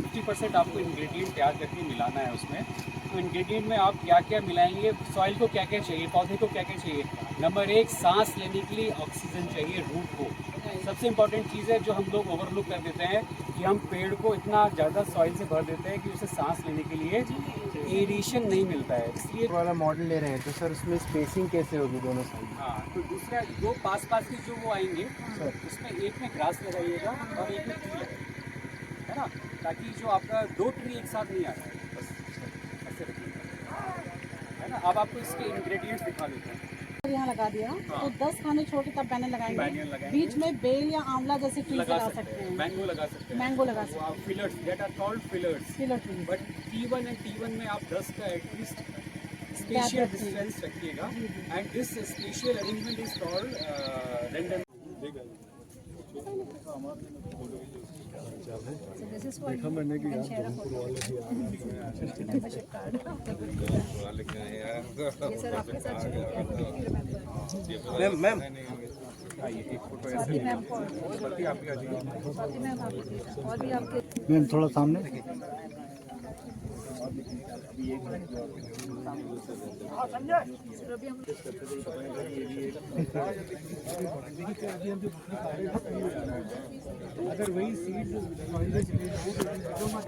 50% आपको इंग्रेडिएंट याद करके मिलाना है उसमें। तो इंग्रेडिएंट में आप क्या क्या मिलाएंगे, सॉइल को क्या क्या चाहिए, पौधे को क्या क्या चाहिए। नंबर 1, सांस लेने के लिए ऑक्सीजन चाहिए रूट को। सबसे इम्पॉर्टेंट चीज़ है जो हम लोग ओवरलुक कर देते हैं कि हम पेड़ को इतना ज़्यादा सॉइल से भर देते हैं कि उसे सांस लेने के लिए एरिएशन नहीं मिलता है, इसलिए वाला मॉडल ले रहे हैं तो सर उसमें स्पेसिंग कैसे होगी दोनों साइड? हाँ। तो दूसरा, दो पास पास के जो वो आएंगे उसमें एक में ग्रास लगाइएगा और एक में ट्री लगाइएगा, है ना, ताकि जो आपका 2 ट्री एक साथ नहीं आ रहा है, बस ऐसे रखिएगा, है ना। अब आपको इसके इंग्रेडिएंट्स दिखा देते हैं। यहाँ लगा दिया तो 10 खाने छोड़ के तब बैनर लगाएंगे। बीच में बेल या आंवला जैसे ट्रीज लगा सकते हैं, मैंगो लगा सकते हैं, मैंगो लगा सकते हैं, fillers that are called fillers. Filler trees. But T1 and T1 में आप 10 का एटलीस्ट स्पेशियल डिस्टेंस रखिएगा, and this spatial arrangement is called random. देखा मैंने कि मैम मैम थोड़ा सामने।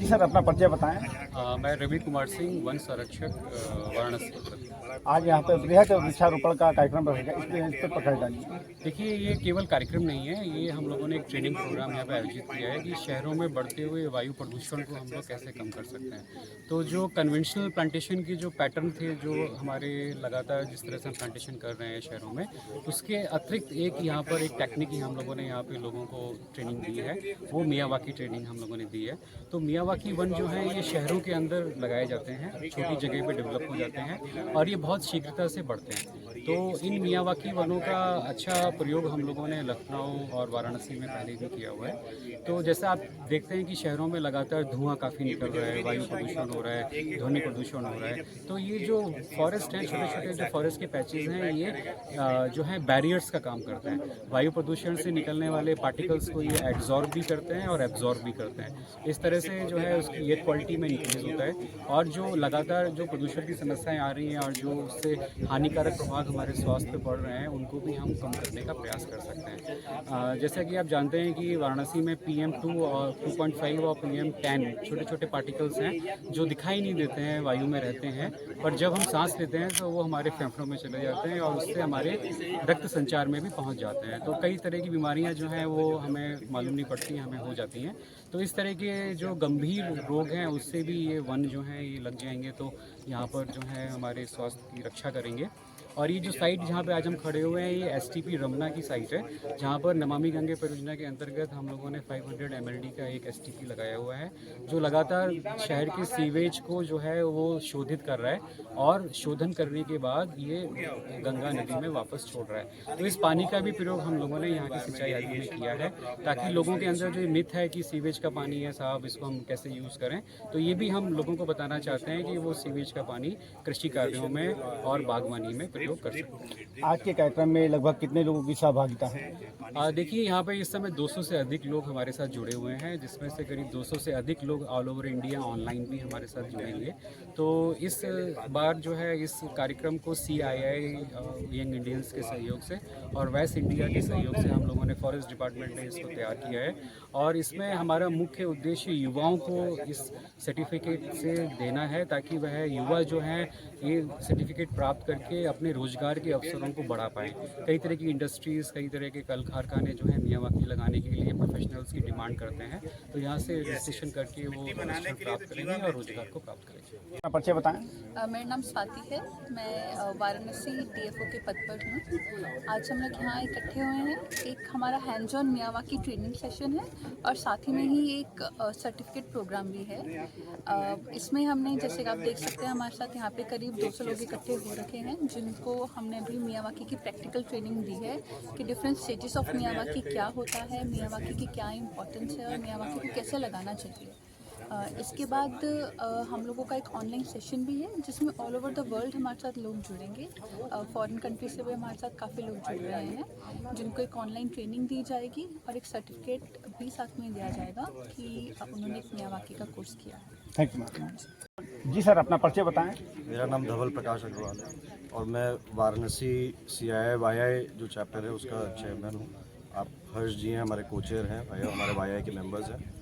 सर अपना परिचय बताएं। मैं रवि कुमार सिंह, वन संरक्षक, वाराणसी। आज यहाँ पे बृहद वृक्षारोपण का कार्यक्रम रहेगा, इस पर पकड़ डालिए। देखिए, ये केवल कार्यक्रम नहीं है, ये हम लोगों ने एक ट्रेनिंग प्रोग्राम यहाँ पे आयोजित किया है कि शहरों में बढ़ते हुए वायु प्रदूषण को हम लोग कैसे कम कर सकते हैं। तो जो कन्वेंशनल प्लांटेशन की जो पैटर्न थे, जो हमारे लगातार जिस तरह से हम प्लांटेशन कर रहे हैं शहरों में, उसके अतिरिक्त एक यहाँ पर एक टेक्निक हम लोगों ने यहाँ पे लोगों को ट्रेनिंग दी है, वो मियावाकी ट्रेनिंग हम लोगों ने दी है। तो मियावाकी वन जो है ये शहरों के अंदर लगाए जाते हैं, छोटी जगह पे डेवलप हो जाते हैं और ये बहुत शीघ्रता से बढ़ते हैं। तो इन मियावाकी वनों का अच्छा प्रयोग हम लोगों ने लखनऊ और वाराणसी में पहले भी किया हुआ है। तो जैसा आप देखते हैं कि शहरों में लगातार धुआं काफ़ी निकल रहा है, वायु प्रदूषण हो रहा है, ध्वनि प्रदूषण हो रहा है। तो ये जो फॉरेस्ट हैं, छोटे छोटे जो फॉरेस्ट के पैचेस हैं, ये जो है बैरियर्स का काम करते हैं। वायु प्रदूषण से निकलने वाले पार्टिकल्स को ये एब्जॉर्ब भी करते हैं और एब्जॉर्ब भी करते हैं। इस तरह से जो है उसकी एयर क्वालिटी में इंक्रीज होता है और जो लगातार जो प्रदूषण की समस्याएं आ रही हैं और जो उससे हानिकारक प्रभाव हमारे स्वास्थ्य पे पड़ रहे हैं, उनको भी हम कम करने का प्रयास कर सकते हैं। जैसा कि आप जानते हैं कि वाराणसी में PM2 और 2.5 और PM10 छोटे छोटे पार्टिकल्स हैं जो दिखाई नहीं देते हैं, वायु में रहते हैं, पर जब हम सांस लेते हैं तो वो हमारे फेफड़ों में चले जाते हैं और उससे हमारे रक्त संचार में भी पहुंच जाते हैं। तो कई तरह की बीमारियां जो हैं वो हमें मालूम नहीं पड़ती, हमें हो जाती हैं। तो इस तरह के जो गंभीर रोग हैं उससे भी ये वन जो हैं ये लग जाएंगे, तो यहाँ पर जो है हमारे स्वास्थ्य की रक्षा करेंगे। और ये जो साइट जहाँ पे आज हम खड़े हुए हैं, ये STP रमना की साइट है, जहाँ पर नमामि गंगे परियोजना के अंतर्गत हम लोगों ने 500 mld का एक STP लगाया हुआ है, जो लगातार शहर के सीवेज को जो है वो शोधित कर रहा है और शोधन करने के बाद ये गंगा नदी में वापस छोड़ रहा है। तो इस पानी का भी प्रयोग हम लोगों ने यहाँ की सिंचाई आदि में किया है, ताकि लोगों के अंदर जो मिथ है कि सीवेज का पानी है साहब, इसको हम कैसे यूज़ करें, तो ये भी हम लोगों को बताना चाहते हैं कि वो सीवेज का पानी कृषि कार्यों में और बागवानी में प्रयोग कर सकते हैं। आज के कार्यक्रम में लगभग कितने लोगों की सहभागिता है? देखिए, यहाँ पे इस समय 200 से अधिक लोग हमारे साथ जुड़े हुए हैं, जिसमें से करीब 200 से अधिक लोग ऑल ओवर इंडिया ऑनलाइन भी हमारे साथ जुड़ेंगे। तो इस बार जो है इस कार्यक्रम को CII यंग इंडियंस के सहयोग से और वेस्ट इंडिया के सहयोग से हम लोगों ने फॉरेस्ट डिपार्टमेंट ने इसको तैयार किया है और इसमें हमारा मुख्य उद्देश्य युवाओं को इस सर्टिफिकेट से देना है, ताकि वह युवा जो हैं ये सर्टिफिकेट प्राप्त करके अपने रोजगार के अवसरों को बढ़ा पाएँ। कई तरह की इंडस्ट्रीज़, कई तरह के कल कारखाने जो है मियावाकी लगाने के लिए प्रोफेशनल्स की डिमांड करते हैं, तो यहाँ से रजिस्ट्रेशन करके वो प्रशिक्षण प्राप्त करेंगे और रोजगार को प्राप्त करेंगे। परिचय बताएं। मेरा नाम स्वाति है, मैं वाराणसी DFO के पद पर हूँ। आज हम लोग यहाँ इकट्ठे हुए हैं, एक हमारा hands on Miyawaki training session है और साथ ही में ही एक सर्टिफिकेट प्रोग्राम भी है। इसमें हमने, जैसे कि आप देख सकते हैं, हमारे साथ यहाँ पे करीब 200 लोग इकट्ठे हो रखे हैं, जिनको हमने भी मियावाकी की प्रैक्टिकल ट्रेनिंग दी है कि डिफरेंट स्टेजेस ऑफ मियावाकी क्या होता है, मियावाकी की क्या इंपॉर्टेंस है और मियावाकी को कैसे लगाना चाहिए। इसके बाद हम लोगों का एक ऑनलाइन सेशन भी है जिसमें ऑल ओवर द वर्ल्ड हमारे साथ लोग जुड़ेंगे। फॉरेन कंट्री से भी हमारे साथ काफ़ी लोग जुड़ रहे हैं जिनको एक ऑनलाइन ट्रेनिंग दी जाएगी और एक सर्टिफिकेट भी साथ में दिया जाएगा कि उन्होंने एक मियावाकी का कोर्स किया है। Thank you ma'am. जी सर, अपना परिचय बताएं। मेरा नाम धवल प्रकाश अग्रवाल है और मैं वाराणसी CII जो चैप्टर है उसका चेयरमैन हूँ। आप हर्ष जी हैं, हमारे कोचेयर हैं, हमारे YI के मेंबर्स हैं।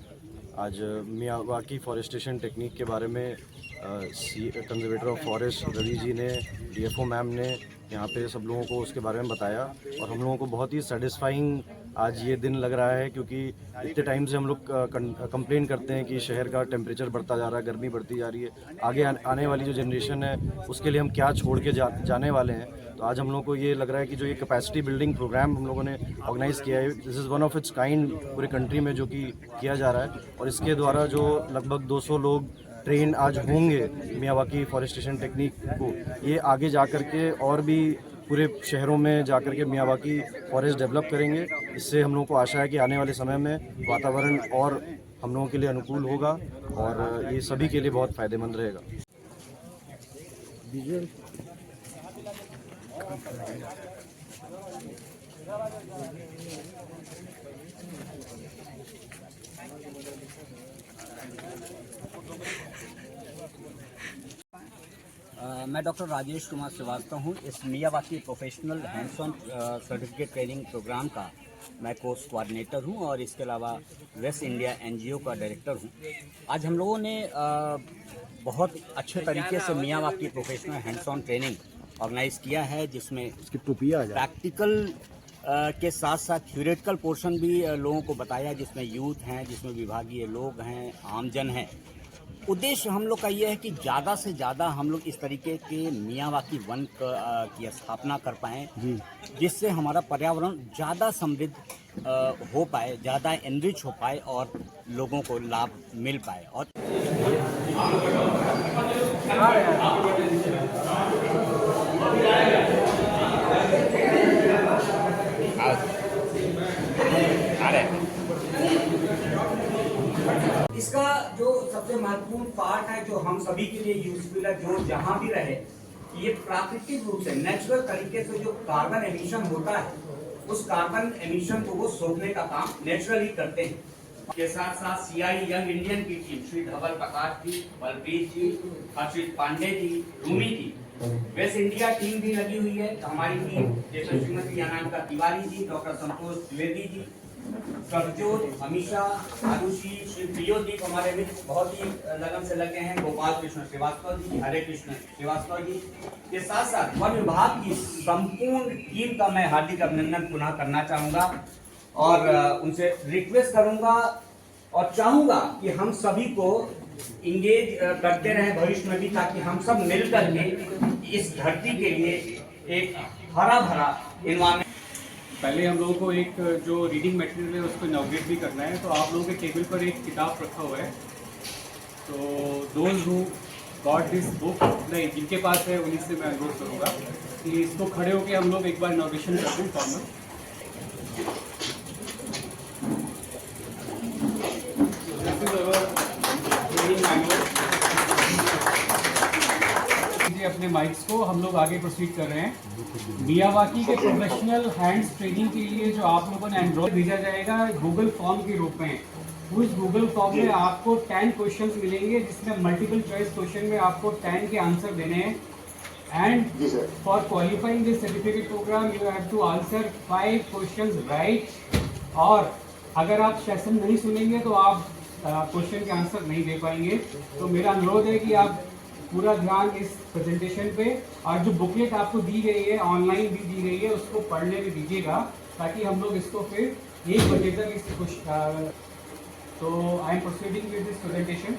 आज मियावाकी फॉरेस्टेशन टेक्निक के बारे में conservator of forest Ravi ji ने, DFO मैम ने यहाँ पे सब लोगों को उसके बारे में बताया और हम लोगों को बहुत ही सेटिस्फाइंग आज ये दिन लग रहा है, क्योंकि इतने टाइम से हम लोग कंप्लेन करते हैं कि शहर का टेम्परेचर बढ़ता जा रहा है, गर्मी बढ़ती जा रही है, आगे आने वाली जो जनरेशन है उसके लिए हम क्या छोड़ के जाने वाले हैं। तो आज हम लोगों को ये लग रहा है कि जो ये कैपेसिटी बिल्डिंग प्रोग्राम हम लोगों ने ऑर्गेनाइज़ किया है, this is one of its kind पूरे कंट्री में जो कि किया जा रहा है। और इसके द्वारा जो लगभग 200 लोग ट्रेन आज होंगे मियावाकी फॉरेस्टेशन टेक्निक को, ये आगे जा कर के और भी पूरे शहरों में जा कर के मियावाकी फॉरेस्ट डेवलप करेंगे। इससे हम लोगों को आशा है कि आने वाले समय में वातावरण और हम लोगों के लिए अनुकूल होगा और ये सभी के लिए बहुत फ़ायदेमंद रहेगा। मैं डॉक्टर राजेश कुमार श्रीवास्तव हूँ। इस Miyawaki professional hands on certificate training program का मैं कोर्स कोऑर्डिनेटर हूँ और इसके अलावा वेस्ट इंडिया NGO का डायरेक्टर हूँ। आज हम लोगों ने बहुत अच्छे तरीके से Miyawaki professional hands on training organise किया है, जिसमें प्रैक्टिकल के साथ साथ थ्योरेटिकल पोर्शन भी लोगों को बताया, जिसमें यूथ हैं, जिसमें विभागीय लोग हैं, आमजन हैं। उद्देश्य हम लोग का ये है कि ज़्यादा से ज़्यादा हम लोग इस तरीके के मियावाकी वन की स्थापना कर पाएँ, जिससे हमारा पर्यावरण ज़्यादा समृद्ध हो पाए, ज़्यादा एनरिच हो पाए और लोगों को लाभ मिल पाए। और इसका जो सबसे महत्वपूर्ण पार्ट है, जो हम सभी के लिए यूजफुल है, जो जहाँ भी रहे, ये प्राकृतिक रूप से नेचुरल तरीके से जो कार्बन एमिशन होता है, उस कार्बन एमिशन को वो सोखने का काम नेचुरली करते हैं। के साथ साथ CI यंग इंडियन की टीम श्री धवल प्रकाश जी, बलप्रीत जी, हर्षित पांडे जी, रूमी जी, वेस्ट इंडिया टीम भी लगी हुई है हमारी टीम, जैसे श्रीमती अनामिका तिवारी जी, डॉक्टर संतोष द्विवेदी जी, प्रभजोत, अमीशा, आरुषि, श्री प्रियोदीप हमारे मित्र बहुत ही लगन से लगे हैं, गोपाल कृष्ण श्रीवास्तव जी, हरे कृष्ण श्रीवास्तव जी के साथ साथ वन विभाग की संपूर्ण टीम का मैं हार्दिक अभिनंदन पुनः करना चाहूँगा और उनसे रिक्वेस्ट करूँगा और चाहूँगा कि हम सभी को इंगेज करते रहें भविष्य में भी, ताकि हम सब मिलकर के इस धरती के लिए एक हरा भरा एनवायरनमेंट। पहले हम लोगों को एक जो रीडिंग मटेरियल है उसको इनॉग्रेट भी करना है, तो आप लोगों के टेबल पर एक किताब रखा हुआ है, तो those who got this book, नहीं जिनके पास है उन्हीं से मैं अनुरोध करूँगा कि इसको खड़े होकर हम लोग एक बार इनॉग्रेशन कर दें फॉर्मल। अपने माइक्स को हम लोग आगे प्रोसीड कर रहे हैं। मियावाकी के प्रोफेशनल हैंड्स ट्रेनिंग के लिए जो आप लोगों ने एंड्रॉइड भेजा जाएगा गूगल फॉर्म के रूप में। उस गूगल फॉर्म में आपको 10 क्वेश्चंस मिलेंगे, जिसमें मल्टीपल चॉइस क्वेश्चन में आपको 10 के आंसर देने हैं। And for qualifying this certificate program you have to answer 5 questions right. और अगर आप सेशन नहीं सुनेंगे तो आप क्वेश्चन के आंसर नहीं दे पाएंगे। तो मेरा अनुरोध है कि आप पूरा ध्यान इस प्रेजेंटेशन पे, और जो बुकलेट आपको दी गई है ऑनलाइन भी दी गई है उसको पढ़ने में दीजिएगा, ताकि हम लोग इसको फिर 1 बजे तक इस तो I am proceeding with this presentation.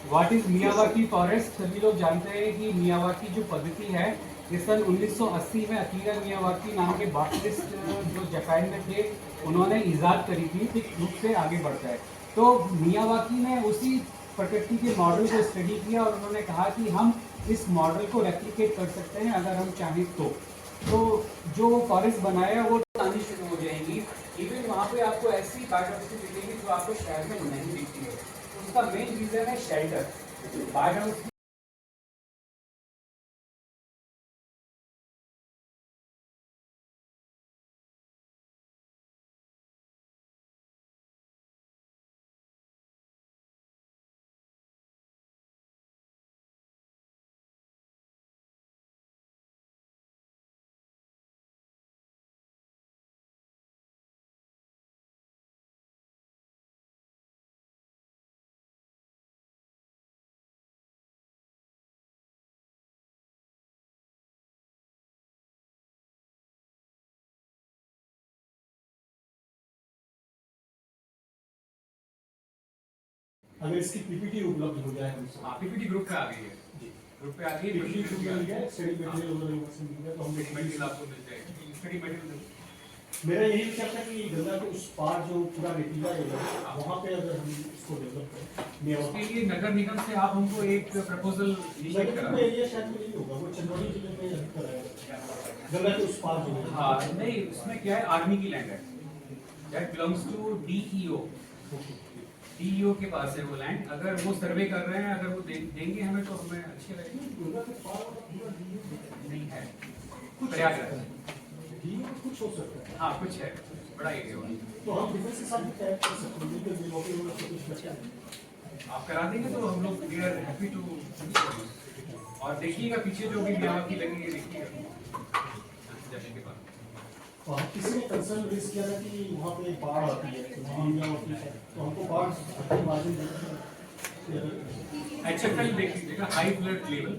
What is Miyawaki forest? सभी लोग जानते हैं कि मियावाकी जो पद्धति है ये सन 1980 में अकीरा मियावाकी नाम के बॉटनिस्ट जो जापान में थे उन्होंने ईजाद करी थी, ठीक रूप से आगे बढ़ता है। तो मियावाकी ने उसी प्रकृति के मॉडल को स्टडी किया और उन्होंने कहा कि हम इस मॉडल को रेप्लिकेट कर सकते हैं अगर हम चाहें तो जो फॉरेस्ट बनाया वो आनी शुरू हो जाएंगी। इवन वहाँ पे आपको ऐसी बायोडाइवर्सिटी मिलेगी जो आपको शहर में नहीं दिखती है। इसका मेन रीजन है शेल्टर। बायोडाइवर्सिटी अगर इसकी पीपीटी उपलब्ध हो जाए हमसे, पीपीटी ग्रुप पे आ गई है, ग्रुप पे आ गई है, पीपीटी मिल गया, स्टडी मटेरियल उधर यूनिवर्सिटी मिल गया, तो हम मटेरियल आपको मिल जाएगी, स्टडी मटेरियल। मेरा यही विचार था कि गंगा के उस पार जो पूरा रेतीला एरिया है, वहाँ पे अगर हम इसको डेवलप करें, उसके लिए नगर निगम से आप हमको एक प्रपोजल इनिशिएट करा। एरिया शायद में नहीं होगा, वो चंदौली जिले में अधिक कराया गंगा के उस पार जो है। हाँ नहीं, उसमें क्या है, आर्मी की लैंड है, that belongs to DEO, DEO के पास है वो लैंड। अगर वो सर्वे कर रहे हैं, अगर वो देंगे हमें तो हमें अच्छी लगेगी। गंगा के पार वाला नहीं है, प्रयागराज, कुछ हो सकता है, हाँ कुछ है, बड़ा एरिया है। तो हम डिफेंस के साथ भी तय कर सकते हैं, लेकिन ये मौके में कुछ बचा नहीं। आप करा देंगे तो हम लोग वी आर हैप्पी टू। और देखिएगा पीछे जो भी मियावाकी लगी है, देखिएगा जाने के बाद। तो हम किसी ने कंसर्न रेज किया था कि वहाँ पे बाढ़ आती है, तो वहाँ क्या होती है, तो हमको बाढ़ मार्जिन HFL देख लीजिएगा, हाई फ्लड लेवल।